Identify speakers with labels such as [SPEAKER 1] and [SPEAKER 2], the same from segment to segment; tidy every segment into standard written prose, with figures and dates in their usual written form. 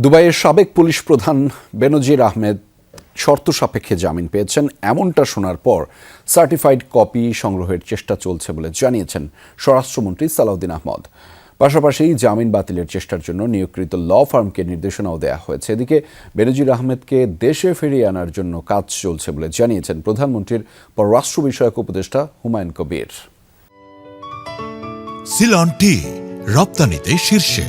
[SPEAKER 1] দুবাইয়ের সাবেক পুলিশ প্রধান বেনজির আহমেদ শর্ত সাপেক্ষে জামিন পেয়েছেন এমনটা শোনার পর সার্টিফাইড কপি সংগ্রহের চেষ্টা চলছে বলে জানিয়েছেন স্বরাষ্ট্রমন্ত্রী সালাউদ্দিন আহমদ। পাশাপাশি জামিন বাতিলের চেষ্টার জন্য নিয়োগকৃত ল ফার্মকে নির্দেশনাও দেওয়া হয়েছে। এদিকে বেনজির আহমেদকে দেশে ফিরিয়ে আনার জন্য কাজ চলছে বলে জানিয়েছেন প্রধানমন্ত্রীর পররাষ্ট্র বিষয়ক উপদেষ্টা হুমায়ুন কবির।
[SPEAKER 2] সিলন টি রপ্তানিতে শীর্ষে।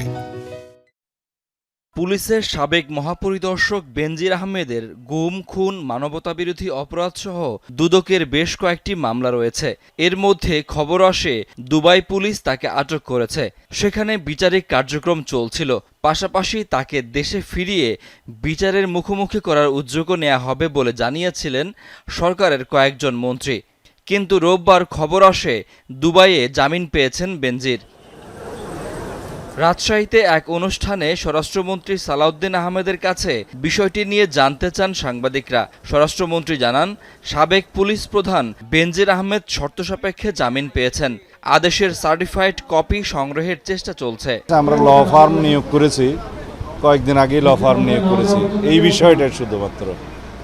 [SPEAKER 3] পুলিশের সাবেক মহাপরিদর্শক বেনজির আহমেদের গুম, খুন, মানবতাবিরোধী অপরাধসহ দুদকের বেশ কয়েকটি মামলা রয়েছে। এর মধ্যে খবর আসে দুবাই পুলিশ তাকে আটক করেছে। সেখানে বিচারিক কার্যক্রম চলছিল। পাশাপাশি তাকে দেশে ফিরিয়ে বিচারের মুখোমুখি করার উদ্যোগও নেওয়া হবে বলে জানিয়েছিলেন সরকারের কয়েকজন মন্ত্রী। কিন্তু রোববার খবর আসে দুবাইয়ে জামিন পেয়েছেন বেনজির। রাজশাহীতে এক অনুষ্ঠানে স্বরাষ্ট্রমন্ত্রী সালাউদ্দিন আহমেদের কাছে বিষয়টি নিয়ে জানতে চান সাংবাদিকরা। স্বরাষ্ট্রমন্ত্রী জানান, সাবেক পুলিশ প্রধান বেনজির আহমেদ শর্ত সাপেক্ষে জামিন পেয়েছেন। আদেশের সার্টিফাইড কপি সংগ্রহের চেষ্টা চলছে।
[SPEAKER 4] আমরা ল ফার্ম নিয়োগ করেছি, কয়েকদিন আগেই ল ফার্ম নিয়োগ করেছি। এই বিষয়টা শুধুমাত্র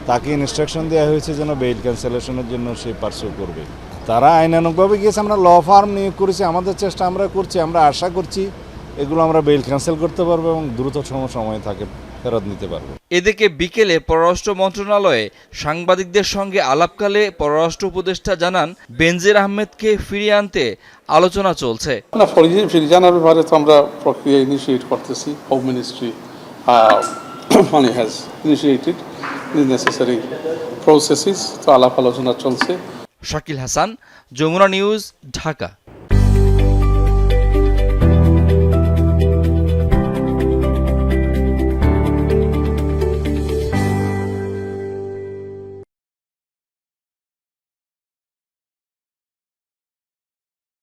[SPEAKER 4] তাকে ইনস্ট্রাকশন দেওয়া হয়েছে যেন বেইল ক্যান্সেলেশনের জন্য সে পার্সু করবে। তারা আইনানুগভাবে গিয়েছে। আমরা ল ফার্ম নিয়োগ করেছি, আমাদের চেষ্টা আমরা করছি। আমরা আশা করছি এগুলো আমরা বেইল ক্যান্সেল করতে পারবো এবং দ্রুততম সময়ে তাকে ফেরত নিতে পারবো।
[SPEAKER 3] এদিকে বিকেলে পররাষ্ট্র মন্ত্রণালয়ে সাংবাদিকদের সঙ্গে আলাপকালে পররাষ্ট্র উপদেষ্টা জানান, বেনজির আহমেদকে ফিরিয়ে আনতে আলোচনা চলছে।
[SPEAKER 5] ফিরিয়ে আনার ব্যাপারে তো আমরা প্রক্রিয়া ইনিশিয়েট করতেছি। Home ministry has initiated necessary processes, তো আলাপ আলোচনা চলছে।
[SPEAKER 3] শাকিল হাসান, যমুনা নিউজ, ঢাকা।